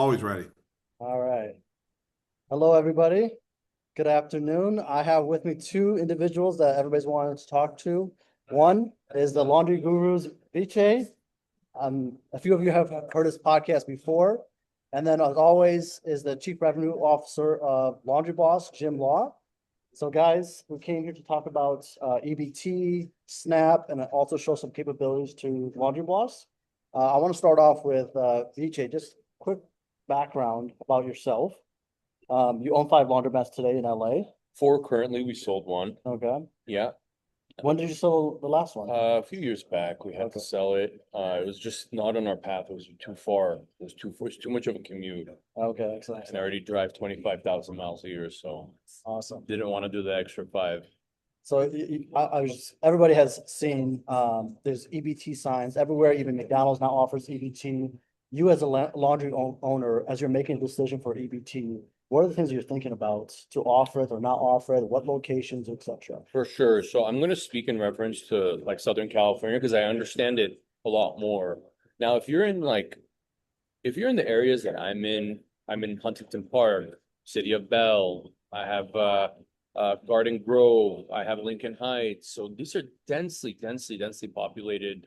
Always ready. All right. Hello, everybody. Good afternoon. I have with me two individuals that everybody's wanted to talk to. One is the laundry gurus, Vatche. A few of you have heard his podcast before. And then, as always, is the Chief Revenue Officer of Laundry Boss, Jim Law. So, guys, we came here to talk about EBT, SNAP, and also show some capabilities to Laundry Boss. I want to start off with Vatche. Just quick background about yourself. You own five laundromats today in LA. Four currently, we sold one. Okay. Yeah. When did you sell the last one? A few years back, we had Okay. to sell it. It was just not on our path. It was too far. It was too much of a commute. Okay, excellent. And I already drive 25,000 miles a year, so Awesome. didn't want to do the extra five. So everybody has seen, there's EBT signs everywhere, even McDonald's now offers EBT. You as a laundry owner, as you're making a decision for EBT, what are the things you're thinking about to offer it or not offer it, what locations, etc.? For sure. So I'm going to speak in reference to like Southern California because I understand it a lot more. Now, if you're in the areas that I'm in Huntington Park, City of Bell. I have Garden Grove. I have Lincoln Heights. So these are densely populated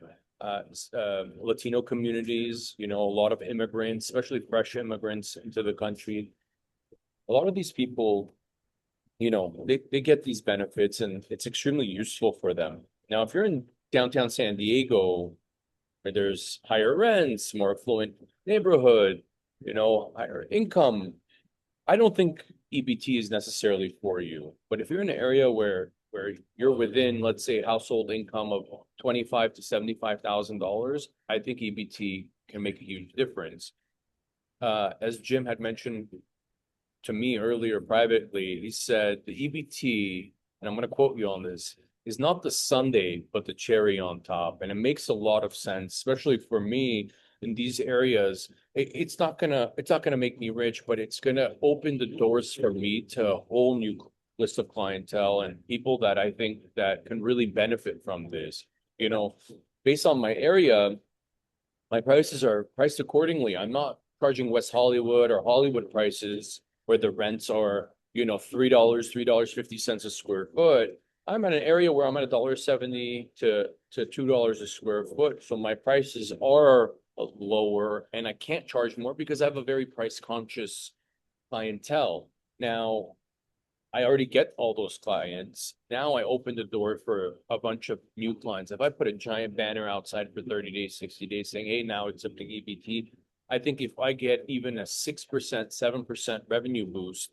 Latino communities. You know, a lot of immigrants, especially fresh immigrants into the country. A lot of these people, you know, they get these benefits and it's extremely useful for them. Now, if you're in downtown San Diego, where there's higher rents, more affluent neighborhood, you know, higher income, I don't think EBT is necessarily for you. But if you're in an area where you're within, let's say, household income of 25 to $75,000, I think EBT can make a huge difference. As Jim had mentioned to me earlier privately, he said the EBT, and I'm going to quote you on this, is not the sundae, but the cherry on top. And it makes a lot of sense, especially for me in these areas. It's not gonna make me rich, but it's gonna open the doors for me to a whole new list of clientele and people that I think that can really benefit from this. You know, based on my area, my prices are priced accordingly. I'm not charging West Hollywood or Hollywood prices where the rents are, you know, $3.50 a square foot. I'm in an area where I'm at $1.70 to $2 a square foot. So my prices are lower and I can't charge more because I have a very price conscious clientele. Now, I already get all those clients. Now I open the door for a bunch of new clients. If I put a giant banner outside for 30 days, 60 days saying, hey, now it's accepting EBT, I think if I get even a 6%, 7% revenue boost,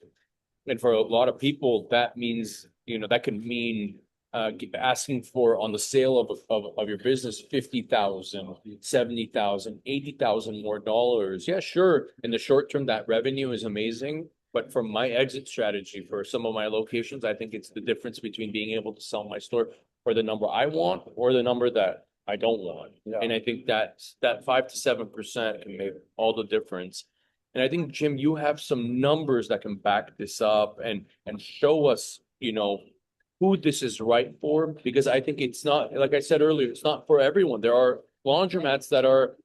and for a lot of people, that means, you know, that could mean asking for on the sale of your business 50,000, 70,000, 80,000 more dollars. Yeah, sure. In the short term, that revenue is amazing. But for my exit strategy for some of my locations, I think it's the difference between being able to sell my store for the number I want or the number that I don't want. Yeah. And I think that 5 to 7% can make all the difference. And I think, Jim, you have some numbers that can back this up and show us, you know, who this is right for. Because I think it's not, like I said earlier, it's not for everyone. There are laundromats that are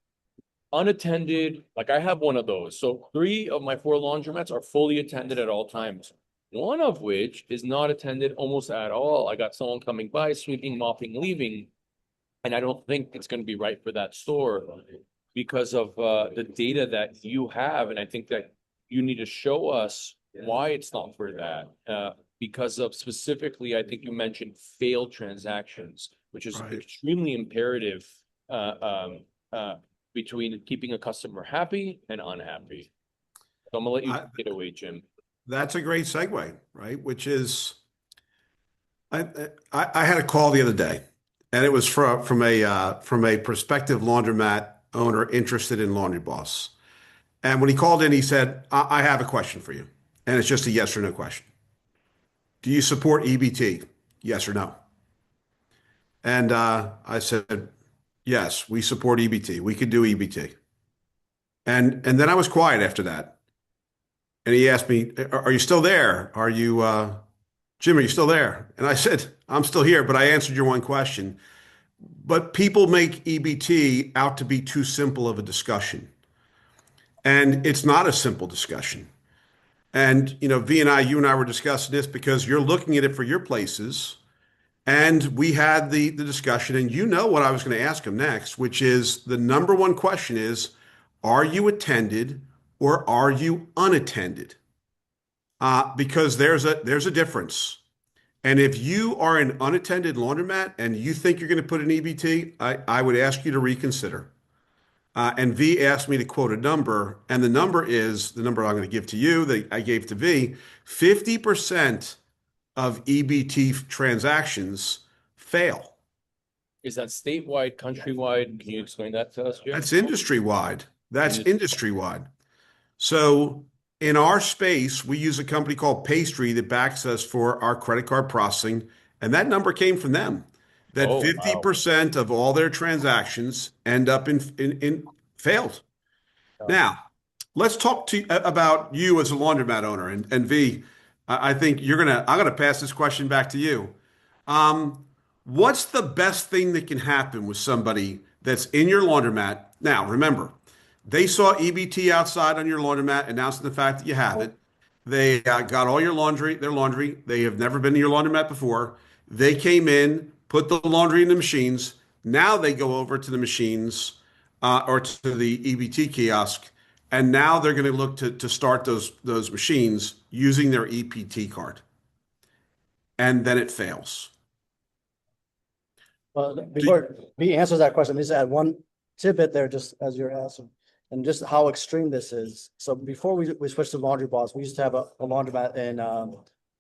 unattended. Like I have one of those. So 3 of my 4 laundromats are fully attended at all times. One of which is not attended almost at all. I got someone coming by, sweeping, mopping, leaving. And I don't think it's going to be right for that store because of the data that you have. And I think that you need to show us why it's not for that. Because of specifically, I think you mentioned failed transactions, which is Right. extremely imperative between keeping a customer happy and unhappy. So I'm gonna let you take it away, Jim. That's a great segue, right? Which is, I had a call the other day, and it was from a prospective laundromat owner interested in Laundry Boss. And when he called in, he said, "I have a question for you," and it's just a yes or no question. Do you support EBT? Yes or no? And I said, yes, we support EBT. We could do EBT. And then I was quiet after that. And he asked me, "Are you still there? Are you, Jim, are you still there?" And I said, "I'm still here, but I answered your one question." But people make EBT out to be too simple of a discussion. And it's not a simple discussion. And, you and I were discussing this because you're looking at it for your places. And we had the discussion, and you know what I was going to ask him next, which is the number one question is, are you attended or are you unattended? Because there's a difference. And if you are an unattended laundromat and you think you're going to put an EBT, I would ask you to reconsider. And V asked me to quote a number, and the number is the number I'm going to give to you that I gave to V. 50% of EBT transactions fail. Is that statewide, countrywide? Can you explain that to us, Jim? That's industry wide. That's Industry. industry wide. So in our space, we use a company called Pastry that backs us for our credit card processing. And that number came from them, that Oh, wow. 50% of all their transactions end up in failed. Now, let's talk about you as a laundromat owner. And V, I think I'm gonna pass this question back to you. Um, what's the best thing that can happen with somebody that's in your laundromat? Now, remember, they saw EBT outside on your laundromat, announcing the fact that you have it. They got all their laundry. They have never been to your laundromat before. They came in, put the laundry in the machines. Now they go over to the machines or to the EBT kiosk, and now they're going to look to start those machines using their EBT card, and then it fails. Well, before B answers that question, let me just add one tidbit there, just as you're asking, and just how extreme this is. So before we switched to Laundry Boss, we used to have a laundromat in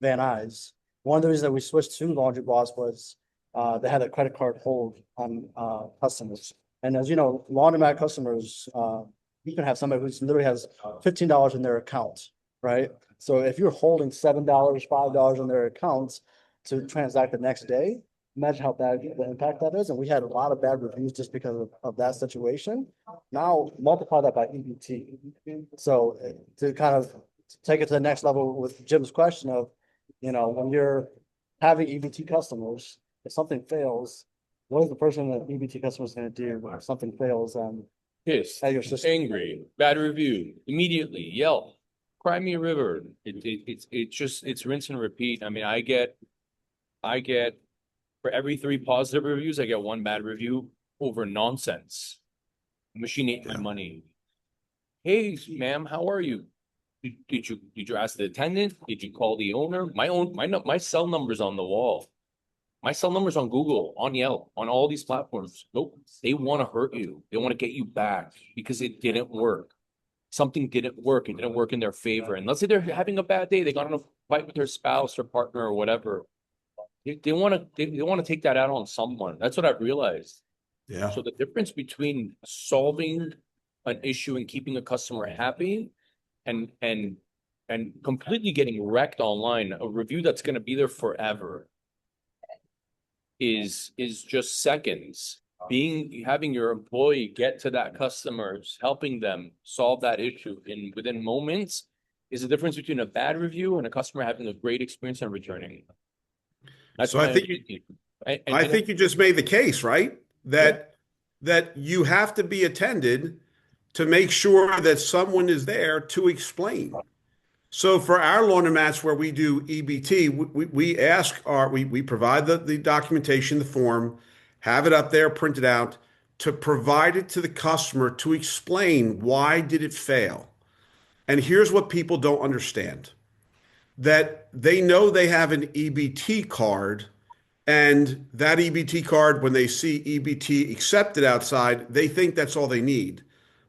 Van Nuys. One of the reasons that we switched to Laundry Boss was they had a credit card hold on customers. And as you know, laundromat customers, you can have somebody who's literally has $15 in their account, right? So if you're holding $7, $5 in their accounts to transact the next day, imagine how bad the impact that is. And we had a lot of bad reviews just because of that situation. Now multiply that by EBT. So to kind of take it to the next level with Jim's question of, when you're having EBT customers, if something fails, what is the person that EBT customer is going to do when something fails? Pissed, At your system. angry, bad review, immediately yell, cry me a river. It's rinse and repeat. I mean, I get for every 3 positive reviews, I get 1 bad review over nonsense. Machine ate my money. Hey, ma'am, how are you? Did you ask the attendant? Did you call the owner? My cell number's on the wall. My cell number's on Google, on Yelp, on all these platforms. Nope. They want to hurt you. They want to get you back because it didn't work. Something didn't work. It didn't work in their favor. And let's say they're having a bad day. They got in a fight with their spouse or partner or whatever. They want to take that out on someone. That's what I've realized. Yeah. So the difference between solving an issue and keeping a customer happy and completely getting wrecked online, a review that's going to be there forever, is just seconds. Having your employee get to that customers, helping them solve that issue within moments is the difference between a bad review and a customer having a great experience and returning. That's So I think you just made the case, right? That you have to be attended to make sure that someone is there to explain. So for our laundromats where we do EBT, we provide the documentation, the form, have it up there, printed out, to provide it to the customer to explain why did it fail. And here's what people don't understand. That they know they have an EBT card, and that EBT card, when they see EBT accepted outside, they think that's all they need.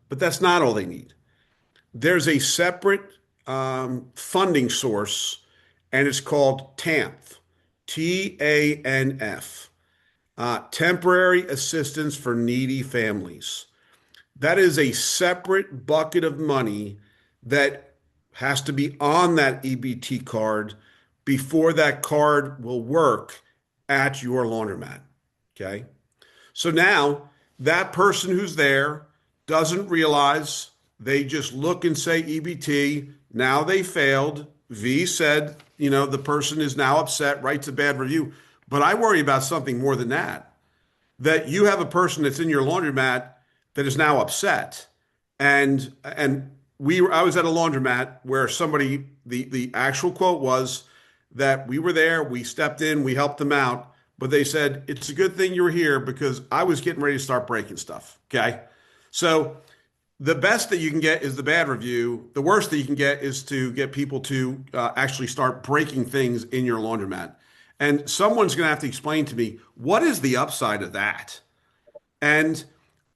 But that's not all they need. There's a separate funding source, and it's called TANF, TANF, Temporary Assistance for Needy Families. That is a separate bucket of money that has to be on that EBT card before that card will work at your laundromat. Okay. So now that person who's there doesn't realize, they just look and say EBT. Now they failed. V said, the person is now upset, writes a bad review. But I worry about something more than that, that you have a person that's in your laundromat that is now upset. And I was at a laundromat where the actual quote was that we were there, we stepped in, we helped them out, but they said, it's a good thing you were here because I was getting ready to start breaking stuff. Okay. So the best that you can get is the bad review. The worst that you can get is to get people to actually start breaking things in your laundromat. And someone's going to have to explain to me, what is the upside of that? And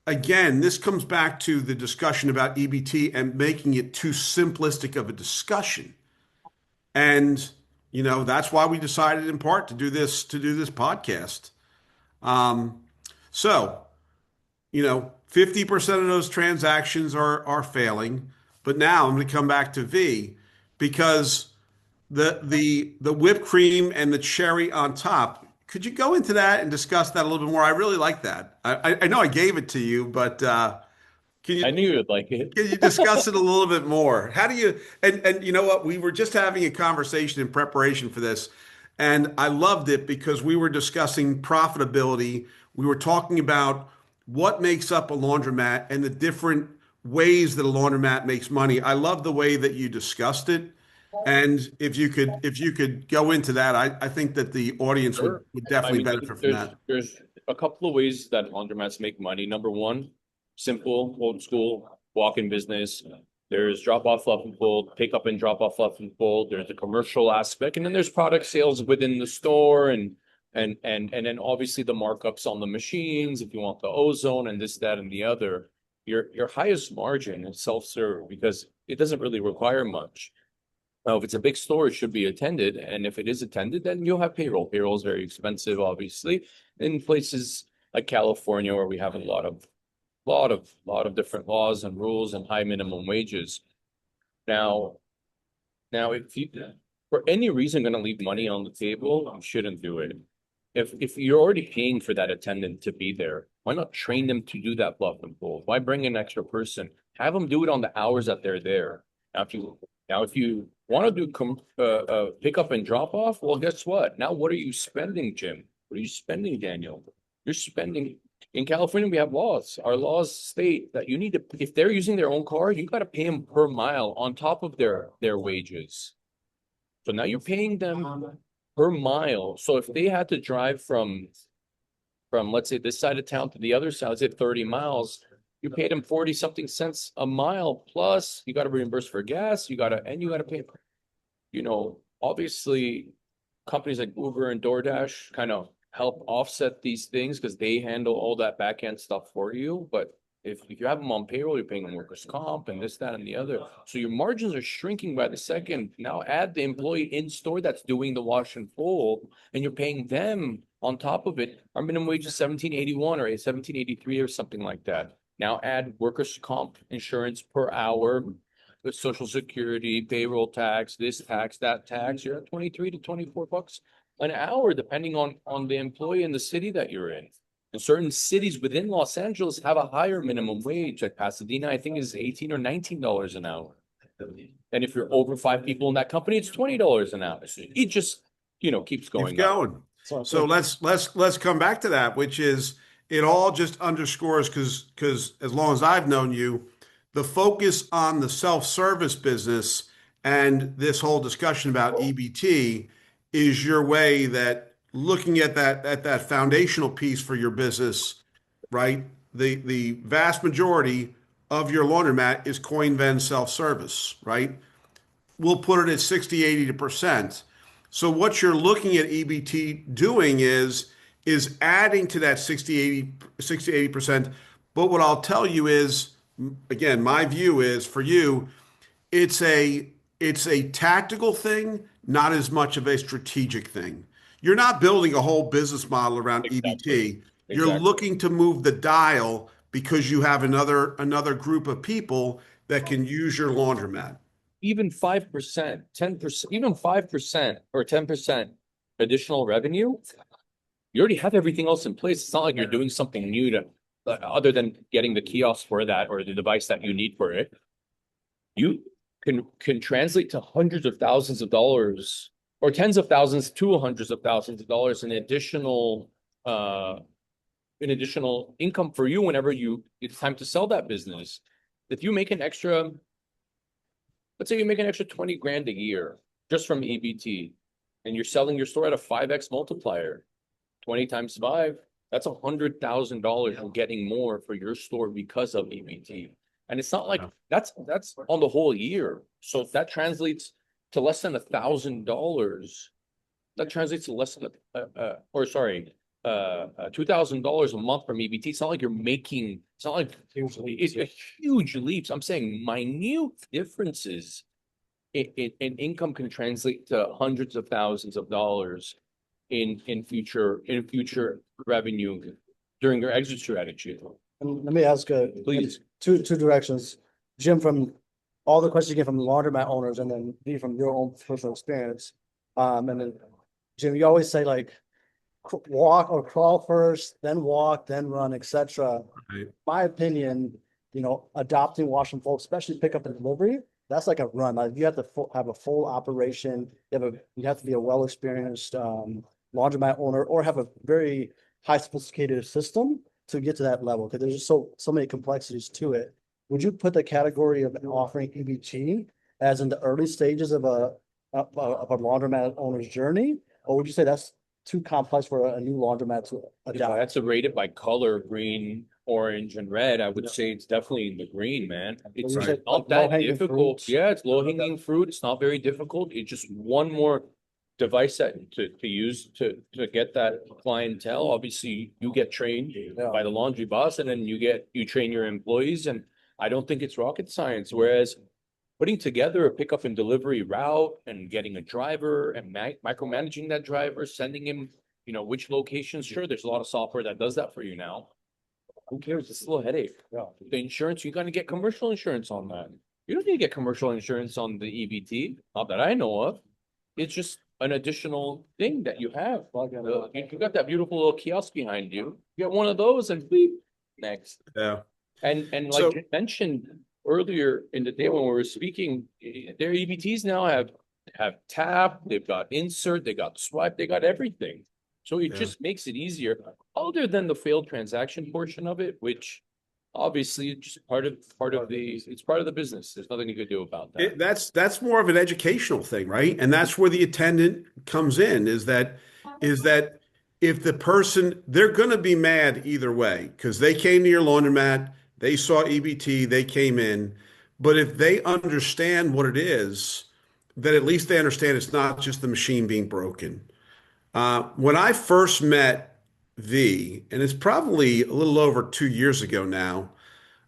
again, this comes back to the discussion about EBT and making it too simplistic of a discussion. And that's why we decided in part to do this podcast. Um, so 50% of those transactions are failing. But now I'm going to come back to V because the whipped cream and the cherry on top. Could you go into that and discuss that a little bit more? I really like that. I know I gave it to you, but can you I knew you would like it. can you discuss it a little bit more? How do you and you know what? We were just having a conversation in preparation for this, and I loved it because we were discussing profitability. We were talking about what makes up a laundromat and the different ways that a laundromat makes money. I love the way that you discussed it. And if you could go into that, I think that the audience Sure. would I definitely mean, benefit from there's that. there's a couple of ways that laundromats make money. Number one, simple, old school, walk-in business. There's drop-off, fluff and fold, pick up and drop off, fluff and fold. There's a commercial aspect, and then there's product sales within the store, and then obviously the markups on the machines if you want the ozone and this, that, and the other. Your highest margin is self-serve because it doesn't really require much. Now, if it's a big store, it should be attended. And if it is attended, then you'll have payroll. Payroll is very expensive, obviously. In places like California, where we have a lot of different laws and rules and high minimum wages. Now, if you for any reason going to leave money on the table, you shouldn't do it. If you're already paying for that attendant to be there, why not train them to do that fluff and fold? Why bring an extra person? Have them do it on the hours that they're there. Now, if you want to do pick up and drop off, well, guess what? Now, what are you spending, Jim? What are you spending, Daniel? You're spending in California. We have laws. Our laws state that you need to, if they're using their own car, you got to pay them per mile on top of their wages. So now you're paying them per mile. So if they had to drive from let's say this side of town to the other side, let's say 30 miles, you paid them 40 something cents a mile, plus you got to reimburse for gas, you got to pay, obviously companies like Uber and DoorDash kind of help offset these things because they handle all that back end stuff for you. But if you have them on payroll, you're paying them workers' comp and this, that, and the other. So your margins are shrinking by the second. Now add the employee in store that's doing the wash and fold, and you're paying them on top of it. Our minimum wage is 17.81 or 17.83 or something like that. Now add workers' comp insurance per hour, with Social Security, payroll tax, this tax, that tax. You're at 23 to 24 bucks an hour, depending on the employee in the city that you're in. And certain cities within Los Angeles have a higher minimum wage. Like Pasadena, I think is $18 or $19 an hour. And if you're over 5 people in that company, it's $20 an hour. So it just, keeps going Keeps up. going. So let's come back to that, which is it all just underscores because as long as I've known you, the focus on the self-service business and this whole discussion about EBT is your way that looking at that foundational piece for your business, right? The vast majority of your laundromat is coin vend self-service, right? We'll put it at 60, 80%. So what you're looking at EBT doing is adding to that 60, 80%. But what I'll tell you is, again, my view is for you, it's a tactical thing, not as much of a strategic thing. You're not building a whole business model around EBT. You're Exactly. looking to move the dial because you have another group of people that can use your laundromat. Even 5%, 10%, even 5% or 10% additional revenue, you already have everything else in place. It's not like you're doing something new to, other than getting the kiosk for that or the device that you need for it. You can translate to hundreds of thousands of dollars or tens of thousands to hundreds of thousands of dollars in additional income for you whenever it's time to sell that business. If you make an extra let's say you make an extra 20 grand a year just from EBT, and you're selling your store at a 5x multiplier, 20 times 5, that's $100,000 you're getting more for your store because of EBT. And it's not like that's on the whole year. So if that translates to less than $1,000, that translates to less than $2,000 a month from EBT. It's not like you're making, it's not like it's a huge leaps. I'm saying minute differences in income can translate to hundreds of thousands of dollars in future revenue during your exit strategy. And let me ask, Please. two directions. Jim, from all the questions you get from laundromat owners, and then V from your own personal experience. And then Jim, you always say like walk or crawl first, then walk, then run, etc. Right. My opinion, adopting wash and fold, especially pickup and delivery, that's like a run. Like you have to have a full operation. You have to be a well-experienced laundromat owner, or have a very high sophisticated system to get to that level, because there's just so many complexities to it. Would you put the category of offering EBT as in the early stages of a laundromat owner's journey, or would you say that's too complex for a new laundromat to If I adopt? had to rate it by color, green, orange, and red, I would say it's definitely in the green, man. It's you said not that low-hanging difficult. fruits? Yeah, it's low hanging fruit. It's not very difficult. It's just one more device to use to get that clientele. Obviously, you get trained by the laundry boss, and then you train your employees. And I don't think it's rocket science. Whereas putting together a pickup and delivery route and getting a driver and micromanaging that driver, sending him, which locations. Sure, there's a lot of software that does that for you now. Who cares? It's still a headache. Yeah. The insurance, you got to get commercial insurance on that. You don't need to get commercial insurance on the EBT, not that I know of. It's just an additional thing that you have. You got that beautiful little kiosk behind you. You get one of those and bleep, next. Yeah. And like So- you mentioned earlier in the day when we were speaking, their EBTs now have tap, they've got insert, they got swipe, they got everything. So it just makes it easier, other than the failed transaction portion of it, which obviously just part of the business. There's nothing you could do about that. That's more of an educational thing, right? And that's where the attendant comes in, is that if the person, they're going to be mad either way, because they came to your laundromat, they saw EBT, they came in. But if they understand what it is, then at least they understand it's not just the machine being broken. When I first met V, and it's probably a little over 2 years ago now,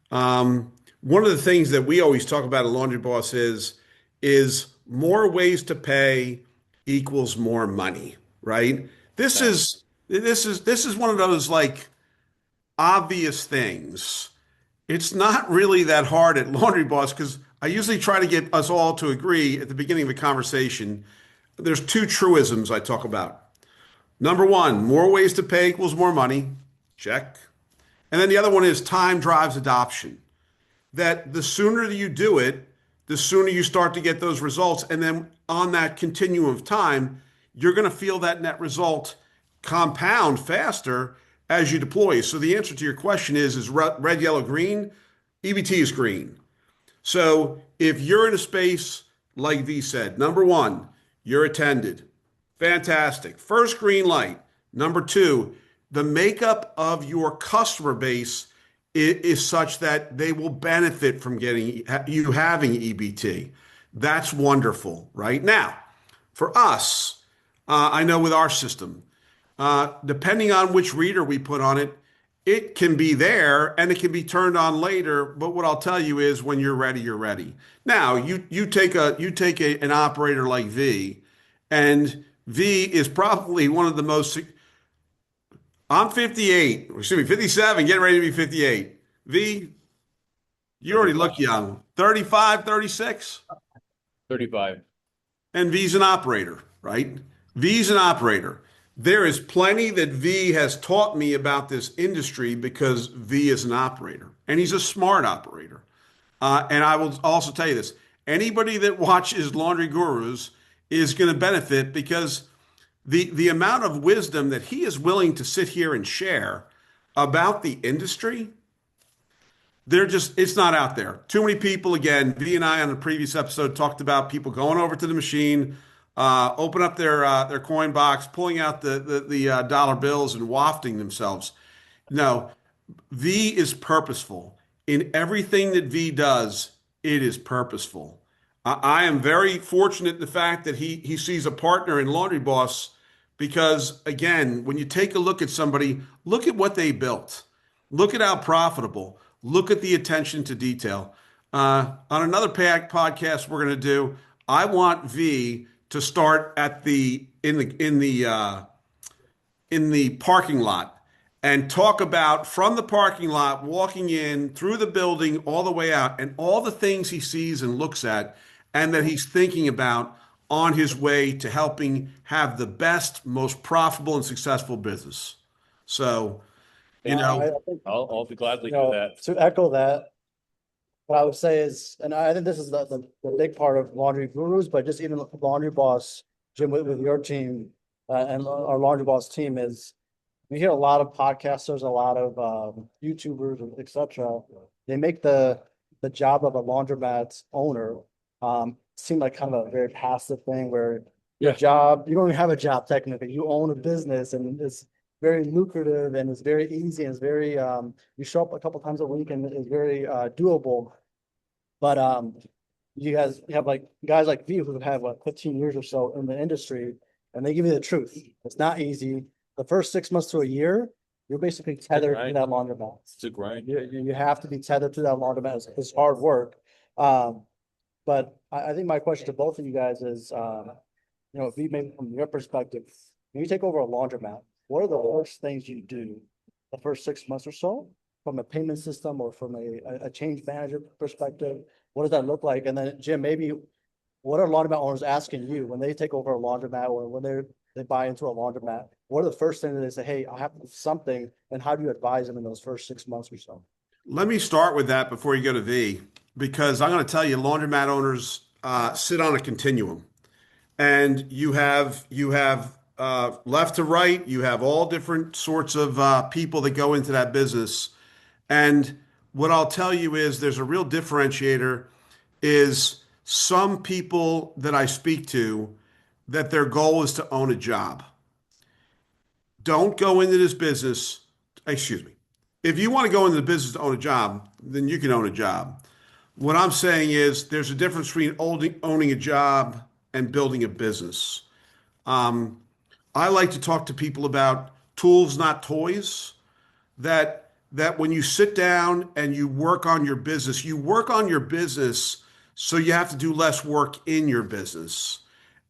one of the things that we always talk about at Laundry Boss is more ways to pay equals more money, right? This is one of those like obvious things. It's not really that hard at Laundry Boss, because I usually try to get us all to agree at the beginning of a conversation. There's two truisms I talk about. Number one, more ways to pay equals more money. Check. And then the other one is time drives adoption. That the sooner that you do it, the sooner you start to get those results. And then on that continuum of time, you're going to feel that net result compound faster as you deploy. So the answer to your question is red, yellow, green? EBT is green. So if you're in a space, like V said, number one, you're attended. Fantastic. First green light. Number two, the makeup of your customer base is such that they will benefit from getting you having EBT. That's wonderful, right? Now, for us, I know with our system, depending on which reader we put on it, it can be there and it can be turned on later. But what I'll tell you is, when you're ready, you're ready. Now, you take an operator like V, and V is probably one of the most. I'm 58, excuse me, 57, getting ready to be 58. V, you already look young. 35, 36? 35. And V's an operator, right? V's an operator. There is plenty that V has taught me about this industry because V is an operator, and he's a smart operator. And I will also tell you this: anybody that watches Laundry Gurus is going to benefit, because the amount of wisdom that he is willing to sit here and share about the industry, They're just, it's not out there. Too many people, again, V and I on the previous episode talked about people going over to the machine, open up their coin box, pulling out the dollar bills and wafting themselves. No, V is purposeful. In everything that V does, it is purposeful. I am very fortunate in the fact that he sees a partner in Laundry Boss because, again, when you take a look at somebody, look at what they built. Look at how profitable. Look at the attention to detail. On another podcast we're going to do, I want V to start at the in the parking lot and talk about from the parking lot, walking in through the building all the way out, and all the things he sees and looks at, and that he's thinking about on his way to helping have the best, most profitable, and successful business. So, you I know, think, I'll be gladly you do know, that. to echo that, what I would say is, and I think this is the big part of Laundry Gurus, but just even Laundry Boss, Jim, with your team, and our Laundry Boss team is, we hear a lot of podcasters, a lot of YouTubers, etc. They make the job of a laundromat owner seem like kind of a very passive thing where your Yeah. job, you don't even have a job technically. You own a business and it's very lucrative and it's very easy and it's very you show up a couple times a week and it's very doable. But you guys have like guys like V who have what 15 years or so in the industry, and they give you the truth. It's not easy. The first 6 months to a year, you're basically tethered to grind. that laundromat. It's a grind. You have to be tethered to that laundromat. It's hard work. But I think my question to both of you guys is, you know, V, maybe from your perspective, when you take over a laundromat, what are the worst things you do the first 6 months or so from a payment system or from a change manager perspective? What does that look like? And then Jim, maybe what are laundromat owners asking you when they take over a laundromat or when they buy into a laundromat? What are the first things that they say, hey, I have to do something, and how do you advise them in those first 6 months or so? let me start with that before you go to V, because I'm going to tell you, laundromat owners sit on a continuum, and you have left to right, you have all different sorts of people that go into that business, and what I'll tell you is there's a real differentiator. Is some people that I speak to that their goal is to own a job. Don't go into this business, excuse me. If you want to go into the business to own a job, then you can own a job. What I'm saying is there's a difference between owning a job and building a business. Um, I like to talk to people about tools, not toys. That when you sit down and you work on your business, you work on your business so you have to do less work in your business.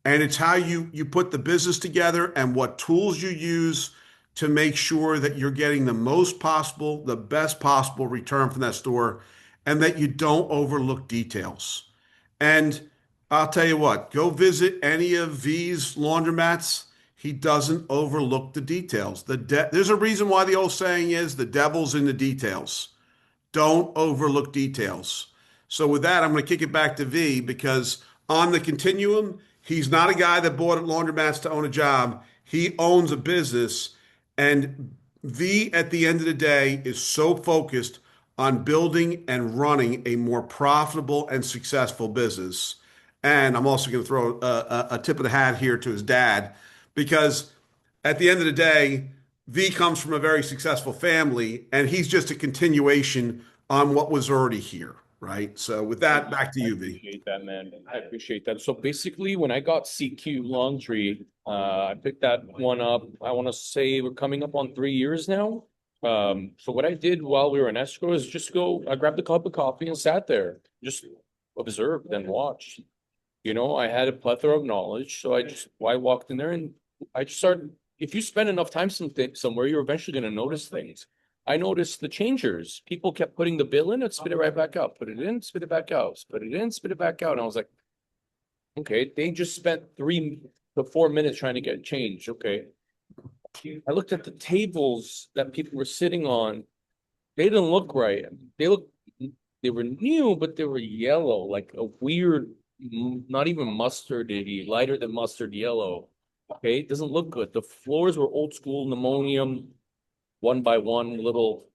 And it's how you put the business together and what tools you use to make sure that you're getting the most possible, the best possible return from that store, and that you don't overlook details. And I'll tell you what, go visit any of V's laundromats. He doesn't overlook the details. There's a reason why the old saying is the devil's in the details. Don't overlook details. So with that, I'm going to kick it back to V because on the continuum, he's not a guy that bought laundromats to own a job. He owns a business. And V, at the end of the day, is so focused on building and running a more profitable and successful business. And I'm also going to throw a tip of the hat here to his dad because at the end of the day, V comes from a very successful family and he's just a continuation on what was already here, right? So with that, back to you, V. Appreciate that, man. I appreciate that. So basically, when I got CQ Laundry, I picked that one up. I want to say we're coming up on 3 years now. So what I did while we were in escrow is just I grabbed a cup of coffee and sat there, just observed and watched. You know, I had a plethora of knowledge, so I walked in there and I just started. If you spend enough time somewhere, you're eventually going to notice things. I noticed the changers. People kept putting the bill in and spit it right back out. Put it in, spit it back out. Spit it in, spit it back out. And I was like, okay, they just spent 3 to 4 minutes trying to get change. Okay. I looked at the tables that people were sitting on. They didn't look right. They were new, but they were yellow, like a weird, not even mustardy, lighter than mustard yellow. Okay, it doesn't look good. The floors were old school pneumonia, one by one little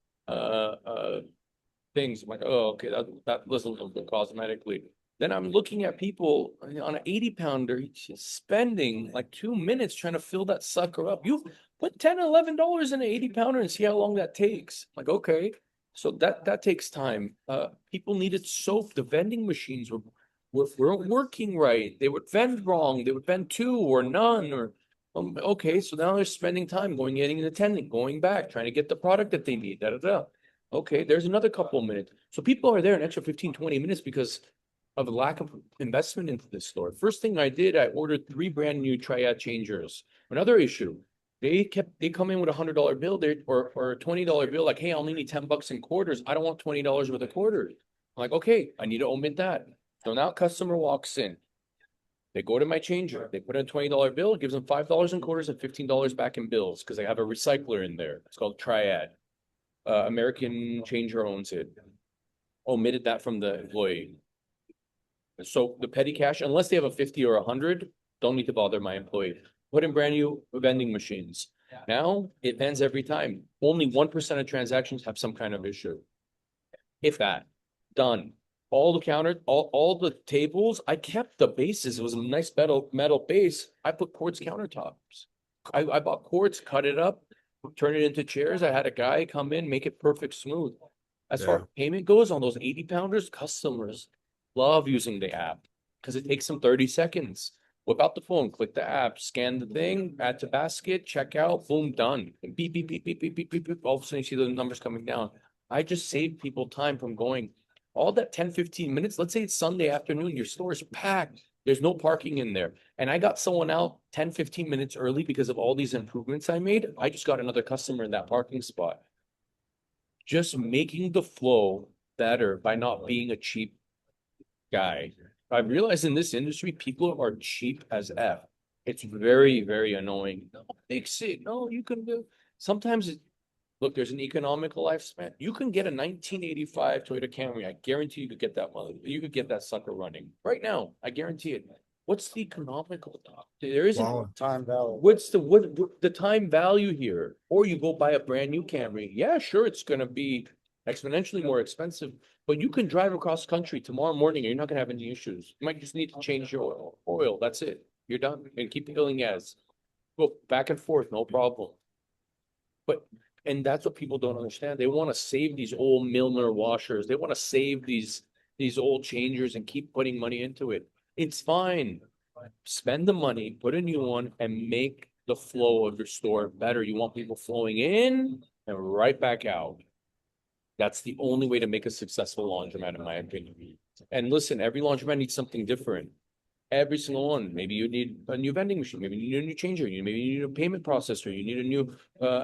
things. I'm like, oh, okay, that was a little bit cosmetically. Then I'm looking at people on an 80 pounder spending like 2 minutes trying to fill that sucker up. You put $10, $11 in an 80 pounder and see how long that takes. Like, okay. So that takes time. People needed soap. The vending machines weren't working right. They would vend wrong. They would vend two or none or okay. So now they're spending time going, getting an attendant, going back, trying to get the product that they need. Da da da. Okay, there's another couple of minutes. So people are there an extra 15, 20 minutes because of a lack of investment into this store. First thing I did, I ordered 3 brand new triad changers. Another issue, they come in with $100 bill there or a $20 bill, like, hey, I only need 10 bucks in quarters. I don't want $20 worth of quarters. I'm like, okay, I need to omit that. So now customer walks in. They go to my changer. They put in a $20 bill, it gives them $5 in quarters and $15 back in bills because they have a recycler in there. It's called Triad. American Changer owns it. Omitted that from the employee. So the petty cash, unless they have a 50 or 100, don't need to bother my employee. Put in brand new vending machines. Now it vends every time. Only 1% of transactions have some kind of issue. If that, done. All the counters, all the tables, I kept the bases. It was a nice metal base. I put quartz countertops. I bought quartz, cut it up, turn it into chairs. I had a guy come in, make it perfect smooth. As far as payment goes on those 80 pounders, customers love using the app because it takes them 30 seconds. Whip out the phone, click the app, scan the thing, add to basket, check out, boom, done. Beep, beep, beep, beep, beep, beep, beep, beep. All of a sudden you see the numbers coming down. I just saved people time from going all that 10, 15 minutes. Let's say it's Sunday afternoon, your store is packed. There's no parking in there. And I got someone out 10, 15 minutes early because of all these improvements I made. I just got another customer in that parking spot. Just making the flow better by not being a cheap guy. I've realized in this industry, people are cheap as F. It's very, very annoying. No, fix it. No, you can do. Sometimes, look, there's an economical lifespan. You can get a 1985 Toyota Camry. I guarantee you could get that one. You could get that sucker running right now. I guarantee it. What's the economical doc? There isn't Time value. What's the time value here? Or you go buy a brand new Camry. Yeah, sure, it's gonna be exponentially more expensive, but you can drive across country tomorrow morning and you're not gonna have any issues. You might just need to change your oil. That's it. You're done. And keep filling gas. Go back and forth, no problem. And that's what people don't understand. They want to save these old Milner washers. They want to save these old changers and keep putting money into it. It's fine. Spend the money, put a new one, and make the flow of your store better. You want people flowing in and right back out. That's the only way to make a successful laundromat, in my opinion. And listen, every laundromat needs something different. Every single one. Maybe you need a new vending machine. Maybe you need a new changer. Maybe you need a payment processor. You need a new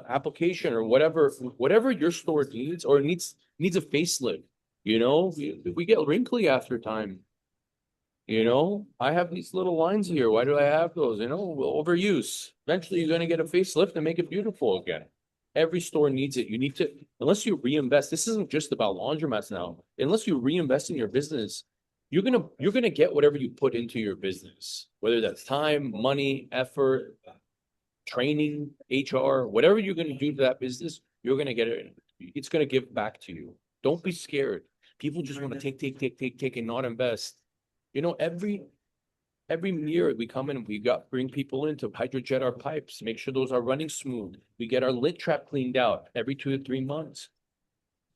application or whatever your store needs or needs a facelift. You know, we get wrinkly after time. You know, I have these little lines here. Why do I have those? You know, overuse. Eventually, you're going to get a facelift and make it beautiful again. Every store needs it. You need to, unless you reinvest. This isn't just about laundromats now. Unless you reinvest in your business, you're gonna get whatever you put into your business, whether that's time, money, effort, training, HR, whatever you're gonna do to that business, you're gonna get it. It's gonna give back to you. Don't be scared. People just want to take and not invest. You know, every year we come in and bring people in to hydrojet our pipes, make sure those are running smooth. We get our lint trap cleaned out every 2 to 3 months.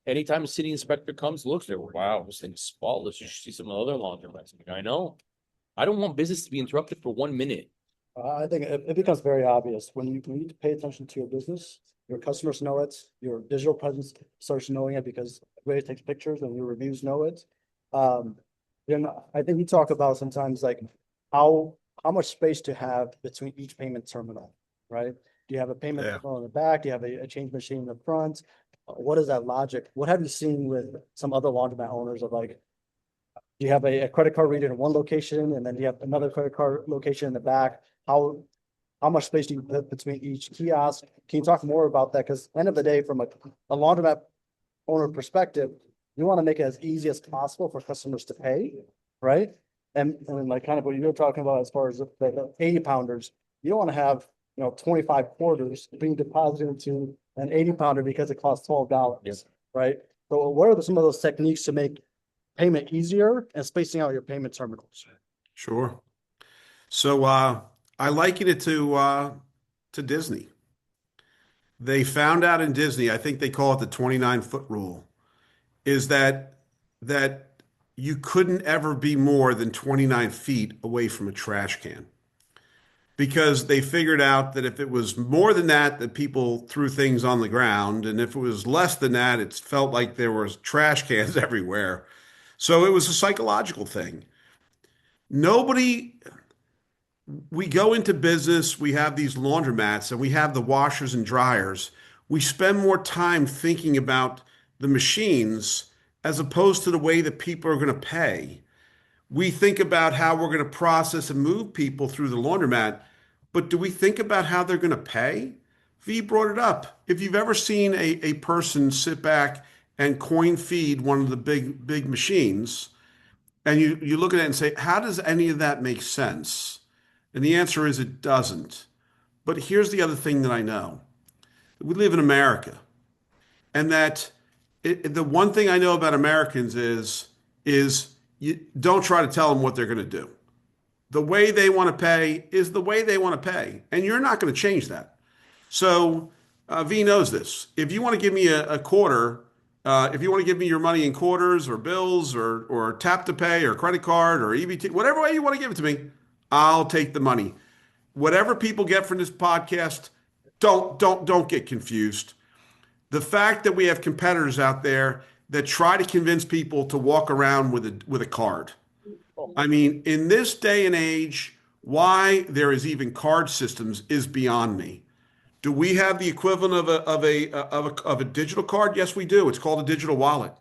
Anytime a city inspector comes, looks there, wow, this thing's spotless. You should see some other laundromats. I know. I don't want business to be interrupted for 1 minute. I think it becomes very obvious when you need to pay attention to your business. Your customers know it. Your digital presence starts knowing it because everybody takes pictures and your reviews know it. Then I think you talk about sometimes like how much space to have between each payment terminal, right? Do you have a payment terminal in the back? Do you have a change machine in the front? What is that logic? What have you seen with some other laundromat owners of like, do you have a credit card reader in one location and then you have another credit card location in the back? How much space do you put between each kiosk? Can you talk more about that? Because end of the day, from a laundromat owner perspective, you want to make it as easy as possible for customers to pay, right? And like kind of what you're talking about as far as the 80 pounders, you don't want to have, 25 quarters being deposited into an 80 pounder because it costs $12, right? So what are some of those techniques to make payment easier and spacing out your payment terminals? Sure. So I liken it to Disney. They found out in Disney, I think they call it the 29-foot rule, is that you couldn't ever be more than 29 feet away from a trash can. Because they figured out that if it was more than that, that people threw things on the ground, and if it was less than that, it felt like there was trash cans everywhere. So it was a psychological thing. Nobody, we go into business, we have these laundromats and we have the washers and dryers. We spend more time thinking about the machines as opposed to the way that people are going to pay. We think about how we're going to process and move people through the laundromat, but do we think about how they're going to pay? V brought it up. If you've ever seen a person sit back and coin feed one of the big machines, and you look at it and say, how does any of that make sense? And the answer is it doesn't. But here's the other thing that I know. We live in America, and that the one thing I know about Americans is you don't try to tell them what they're going to do. The way they want to pay is the way they want to pay, and you're not going to change that. So V knows this. If you want to give me a quarter, if you want to give me your money in quarters or bills or tap to pay or credit card or EBT, whatever way you want to give it to me, I'll take the money. Whatever people get from this podcast, don't get confused. The fact that we have competitors out there that try to convince people to walk around with a card. I mean, in this day and age, why there is even card systems is beyond me. Do we have the equivalent of a digital card? Yes, we do. It's called a digital wallet.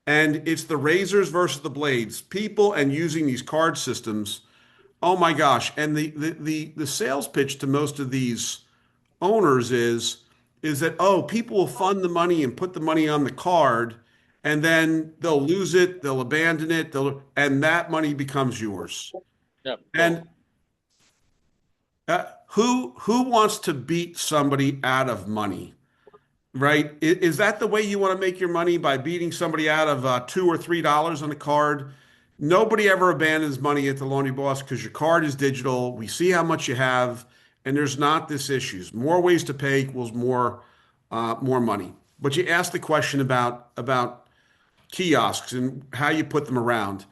And it's the razors versus the blades. People and using these card systems. Oh my gosh. And the sales pitch to most of these owners is that, oh, people will fund the money and put the money on the card, and then they'll lose it, they'll abandon it, and that money becomes yours. Yeah. And who wants to beat somebody out of money, right? Is that the way you want to make your money, by beating somebody out of $2 or $3 on a card? Nobody ever abandons money at the Laundry Boss because your card is digital. We see how much you have, and there's not this issues. More ways to pay equals more money. But you asked the question about kiosks and how you put them around.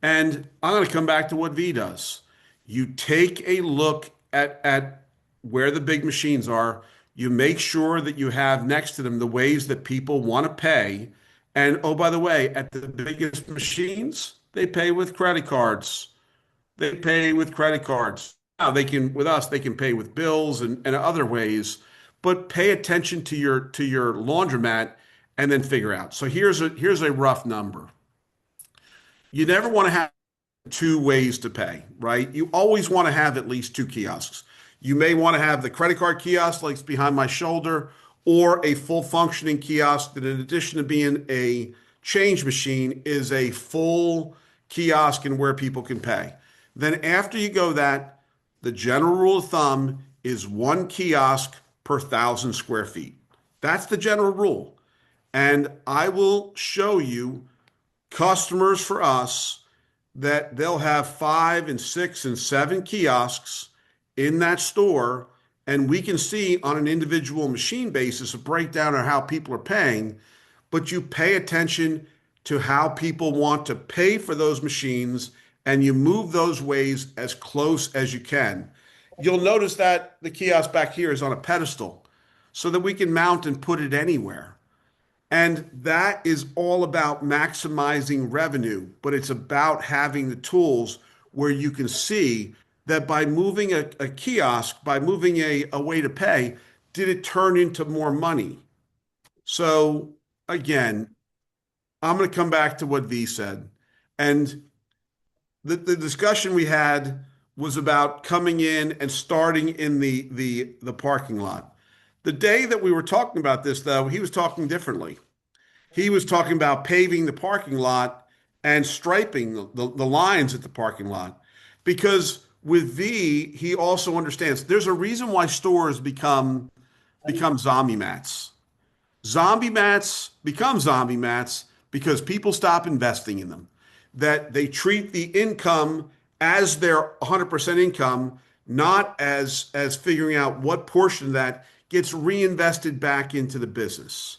And I'm going to come back to what V does. You take a look at where the big machines are. You make sure that you have next to them the ways that people want to pay. And oh, by the way, at the biggest machines, they pay with credit cards. They pay with credit cards. Now they can, with us, they can pay with bills and other ways. But pay attention to your laundromat and then figure out. So here's a rough number. You never want to have two ways to pay, right? You always want to have at least two kiosks. You may want to have the credit card kiosk like behind my shoulder, or a full functioning kiosk that, in addition to being a change machine, is a full kiosk and where people can pay. Then after you go that, the general rule of thumb is one kiosk per 1,000 square feet. That's the general rule. And I will show you customers for us that they'll have 5 and 6 and 7 kiosks in that store, and we can see on an individual machine basis a breakdown of how people are paying. But you pay attention to how people want to pay for those machines, and you move those ways as close as you can. You'll notice that the kiosk back here is on a pedestal so that we can mount and put it anywhere. And that is all about maximizing revenue, but it's about having the tools where you can see that by moving a kiosk, by moving a way to pay, did it turn into more money? So again, I'm going to come back to what V said. And the discussion we had was about coming in and starting in the parking lot. The day that we were talking about this, though, he was talking differently. He was talking about paving the parking lot and striping the lines at the parking lot. Because with V, he also understands there's a reason why stores become zombie mats. Zombie mats become zombie mats because people stop investing in them. That they treat the income as their 100% income, not as figuring out what portion of that gets reinvested back into the business.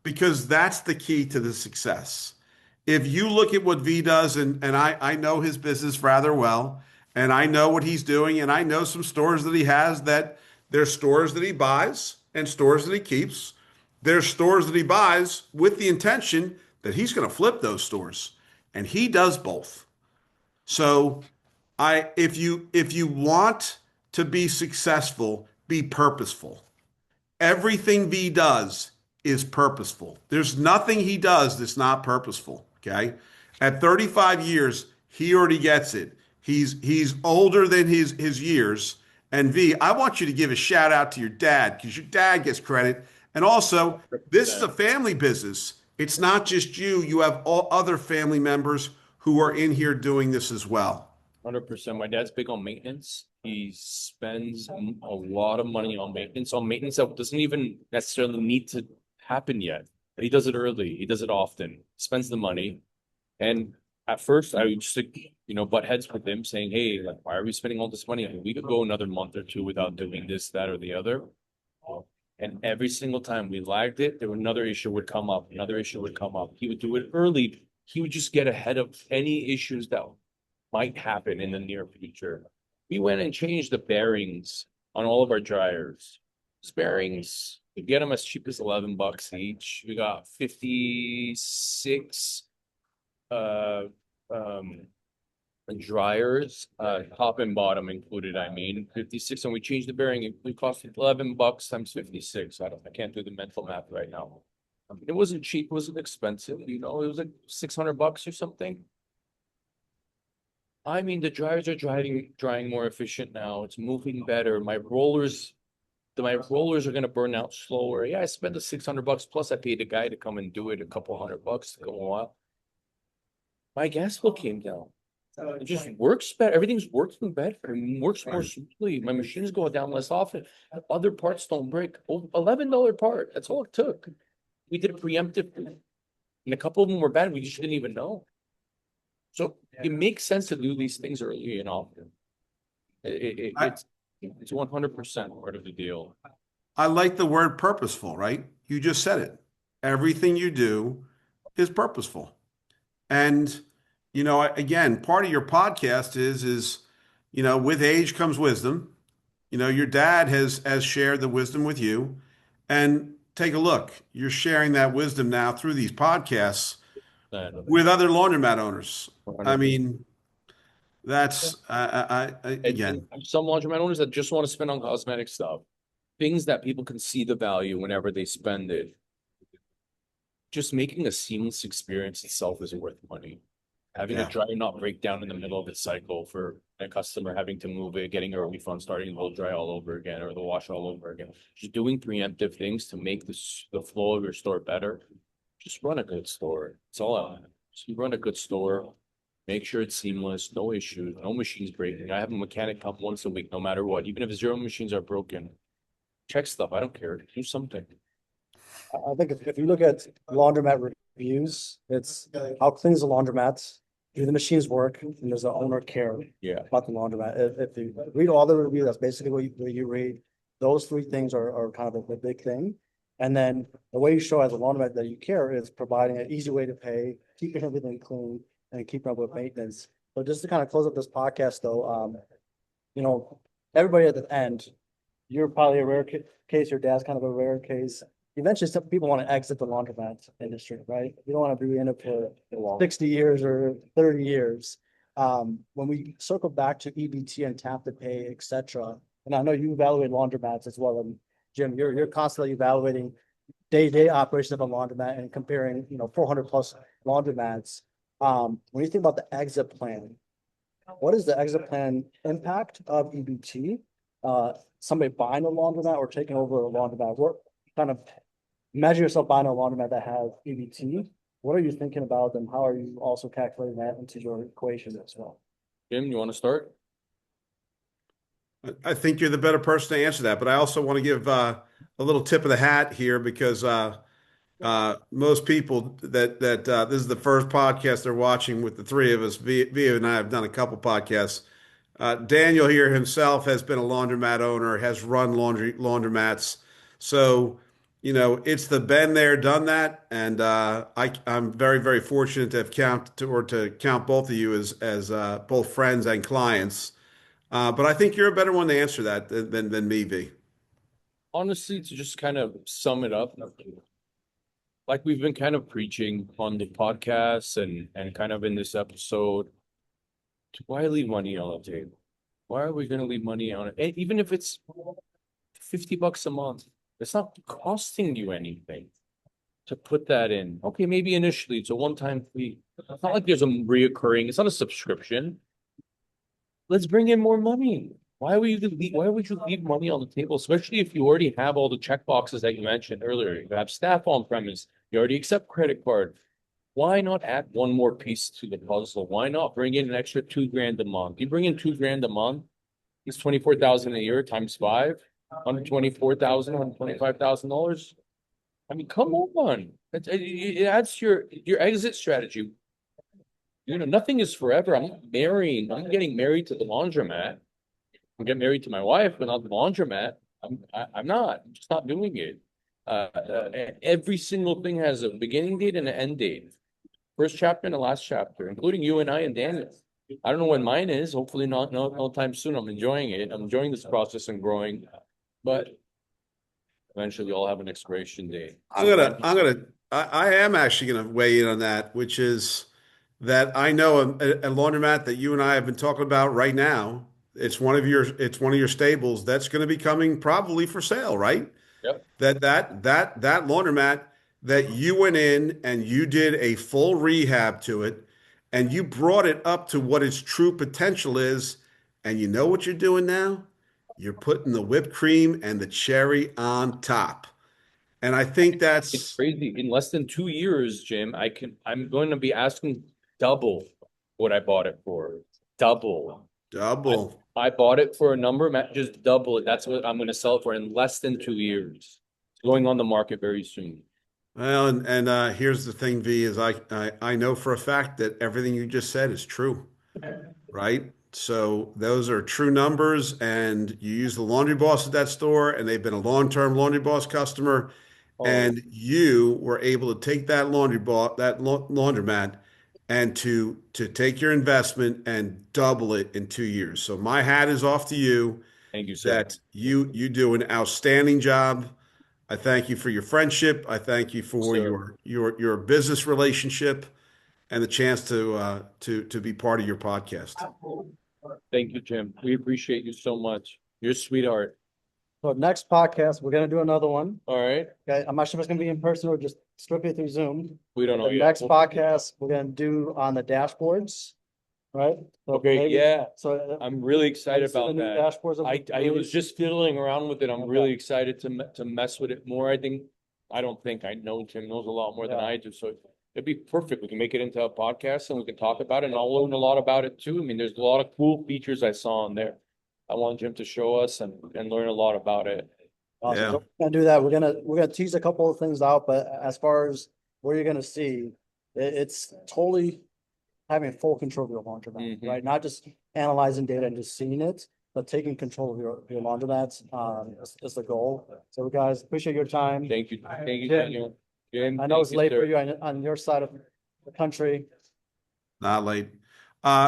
Because that's the key to the success. If you look at what V does, and I know his business rather well, and I know what he's doing, and I know some stores that he has that there's stores that he buys and stores that he keeps. There's stores that he buys with the intention that he's going to flip those stores, and he does both. So if you want to be successful, be purposeful. Everything V does is purposeful. There's nothing he does that's not purposeful. Okay. At 35 years, he already gets it. He's older than his years. And V, I want you to give a shout out to your dad because your dad gets credit. And also, this is a family business. It's not just you. You have all other family members who are in here doing this as well. 100%. My dad's big on maintenance. He spends a lot of money on maintenance that doesn't even necessarily need to happen yet. But he does it early. He does it often. Spends the money. And at first, I would just butt heads with him, saying, "Hey, like, why are we spending all this money? I mean, we could go another month or two without doing this, that, or the other." And every single time we lagged it, another issue would come up. Another issue would come up. He would do it early. He would just get ahead of any issues that might happen in the near future. We went and changed the bearings on all of our dryers. These bearings, we get them as cheap as $11 each. We got 56 dryers, top and bottom included. I mean, 56, and we changed the bearing. It cost $11 times 56. I can't do the mental math right now. It wasn't cheap. It wasn't expensive. It was like $600 or something. I mean, the dryers are drying more efficient now. It's moving better. My rollers are going to burn out slower. Yeah, I spent the $600 plus I paid a guy to come and do it, a couple $100 to go a while. My gas bill came down. It just works better. Everything's working better. It works more smoothly. My machines go down less often. Other parts don't break. $11 part. That's all it took. We did a preemptive, and a couple of them were bad. We just didn't even know. So it makes sense to do these things early and often. It's 100% part of the deal. I like the word purposeful, right? You just said it. Everything you do is purposeful. And, again, part of your podcast is, with age comes wisdom. Your dad has shared the wisdom with you. And take a look. You're sharing that wisdom now through these podcasts with other laundromat owners. I mean, that's again. And some laundromat owners that just want to spend on cosmetic stuff, things that people can see the value whenever they spend it. Just making a seamless experience itself is worth money. Having a dryer not break down in the middle of its cycle for a customer having to move it, getting a refund, starting the whole dry all over again, or the wash all over again. Just doing preemptive things to make the flow of your store better. Just run a good store. It's all out. Just run a good store. Make sure it's seamless, no issues, no machines breaking. I have a mechanic come once a week, no matter what. Even if 0 machines are broken, check stuff. I don't care. Do something. I think if you look at laundromat reviews, it's how clean is the laundromat? Do the machines work? And does the owner care about the laundromat? If you read all the reviews, that's basically what you read. Those 3 things are kind of the big thing. And then the way you show as a laundromat that you care is providing an easy way to pay, keeping everything clean, and keeping up with maintenance. But just to kind of close up this podcast, though, everybody at the end, you're probably a rare case. Your dad's kind of a rare case. Eventually, some people want to exit the laundromat industry, right? You don't want to be in it for 60 years or 30 years. When we circle back to EBT and tap to pay, et cetera, and I know you evaluate laundromats as well. And Jim, you're constantly evaluating day-to-day operation of a laundromat and comparing, 400 plus laundromats. When you think about the exit plan, what is the exit plan impact of EBT? Somebody buying a laundromat or taking over a laundromat? What kind of imagine yourself buying a laundromat that has EBT? What are you thinking about and how are you also calculating that into your equation as well? Jim, you want to start? I think you're the better person to answer that, but I also want to give a little tip of the hat here because Most people that this is the first podcast they're watching with the three of us. Via and I have done a couple podcasts. Daniel here himself has been a laundromat owner, has run laundromats. So, it's the been there, done that, and I'm very, very fortunate to have to count both of you as both friends and clients. But I think you're a better one to answer that than me, V. Honestly, to just kind of sum it up, like we've been kind of preaching on the podcast and kind of in this episode, why leave money on the table? Why are we going to leave money on it? Even if it's $50 a month, it's not costing you anything to put that in. Okay, maybe initially it's a one-time fee. It's not like there's a reoccurring, it's not a subscription. Let's bring in more money. Why would you leave money on the table, especially if you already have all the check boxes that you mentioned earlier? You have staff on premise, you already accept credit card. Why not add one more piece to the puzzle? Why not bring in an extra $2,000 a month? You bring in $2,000 a month, it's 24,000 a year times five, $124,000, $125,000. I mean, come on. It adds to your exit strategy. Nothing is forever. I'm getting married to the laundromat. I'm getting married to my wife, but not the laundromat. I'm not. I'm just not doing it. Every single thing has a beginning date and an end date. First chapter and the last chapter, including you and I and Daniel. I don't know when mine is. Hopefully not no time soon. I'm enjoying it. I'm enjoying this process and growing, but eventually we all have an expiration date. I am actually gonna weigh in on that, which is that I know a laundromat that you and I have been talking about right now. It's one of your stables that's going to be coming probably for sale, right? Yep. That laundromat that you went in and you did a full rehab to it, and you brought it up to what its true potential is, and you know what you're doing now? You're putting the whipped cream and the cherry on top. And I think It's that's crazy. In less than 2 years, Jim, I'm going to be asking double what I bought it for. Double. I, double. I bought it for a number, just double it. That's what I'm going to sell it for in less than 2 years. It's going on the market very soon. Well, and here's the thing, V, is I know for a fact that everything you just said is true, right? So those are true numbers, and you use the laundry boss at that store, and they've been a long-term laundry boss customer, Oh, and you were able to take that laundromat, and to take your investment and double it in 2 years. So my hat is off to you thank you, sir. that you do an outstanding job. I thank you for your friendship. I thank you for Sir, your business relationship and the chance to be part of your podcast. thank you, Jim. We appreciate you so much. You're a sweetheart. So next podcast, we're gonna do another one. All right. Okay, I'm not sure if it's gonna be in person or just strictly through Zoom. We don't know The yet. next podcast, we're gonna do on the dashboards, right? So Okay, maybe- yeah. So. I'm really have you excited seen about the new that. Dashboards. that I we was released? just fiddling around with it. I'm Okay. really excited to mess with it more. I don't think I know Tim knows a lot more than Yeah. I do, so it'd be perfect. We can make it into a podcast and we can talk about it, and I'll learn a lot about it too. I mean, there's a lot of cool features I saw in there. I want Jim to show us and learn a lot about it. Awesome. Yeah. So we're gonna do that. We're gonna tease a couple of things out, but as far as where you're gonna see, it's totally having full control of your laundromat, Mhm. right? Not just analyzing data and just seeing it, but taking control of your laundromats, is the goal. So guys, appreciate your time. Thank you, Jim, Daniel. Jim, I know thank it's late for sir. you on your side of the country. Not late.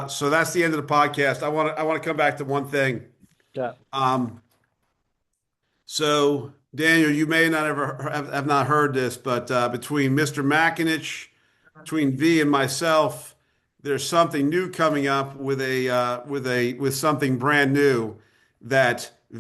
So that's the end of the podcast. I want to come back to one thing. Yeah. So Daniel, you may not have not heard this, but between Mr. Makinich, between V and myself, there's something new coming up with something brand new that